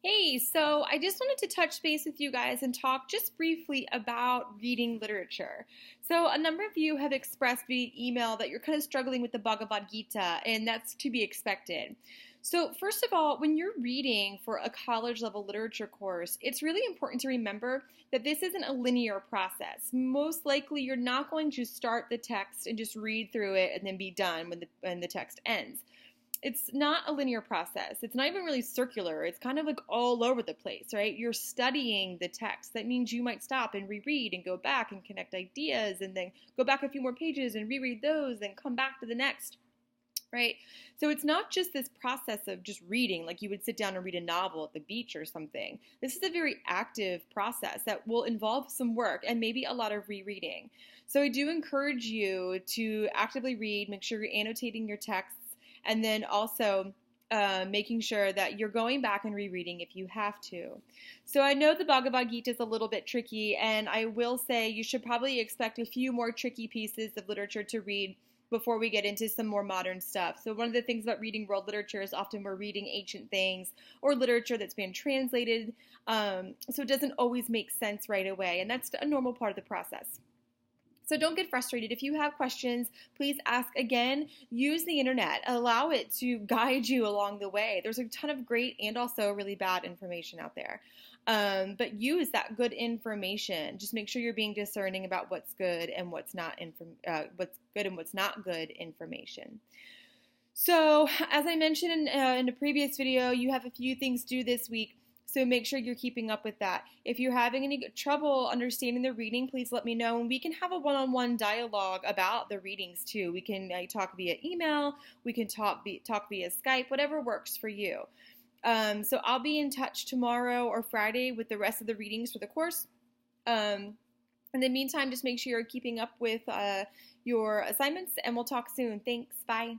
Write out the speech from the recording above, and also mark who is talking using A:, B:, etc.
A: Hey, so I just wanted to touch base with you guys and talk just briefly about reading literature. So, a number of you have expressed via email that you're kind of struggling with the Bhagavad Gita, and that's to be expected. So, first of all, when you're reading for a college level literature course, it's really important to remember that this isn't a linear process. Most likely, you're not going to start the text and just read through it and then be done when the text ends. It's not a linear process. It's not even really circular. It's kind of like all over the place, right? You're studying the text. That means you might stop and reread and go back and connect ideas and then go back a few more pages and reread those and come back to the next, right? So it's not just this process of just reading, like you would sit down and read a novel at the beach or something. This is a very active process that will involve some work and maybe a lot of rereading. So I do encourage you to actively read, make sure you're annotating your texts, and then also making sure that you're going back and rereading if you have to. So I know the Bhagavad Gita is a little bit tricky, and I will say you should probably expect a few more tricky pieces of literature to read before we get into some more modern stuff. So one of the things about reading world literature is often we're reading ancient things or literature that's been translated, so it doesn't always make sense right away, and that's a normal part of the process. So don't get frustrated. If you have questions, please ask again. Use the internet. Allow it to guide you along the way. There's a ton of great and also really bad information out there. But use that good information. Just make sure you're being discerning about what's good and what's not what's good and what's not good information. So, as I mentioned in a previous video, you have a few things due this week. So make sure you're keeping up with that. If you're having any trouble understanding the reading, please let me know, and we can have a one-on-one dialogue about the readings too. We can talk via email, we can talk via Skype, whatever works for you. So I'll be in touch tomorrow or Friday with the rest of the readings for the course. In the meantime, just make sure you're keeping up with your assignments, and we'll talk soon. Thanks. Bye.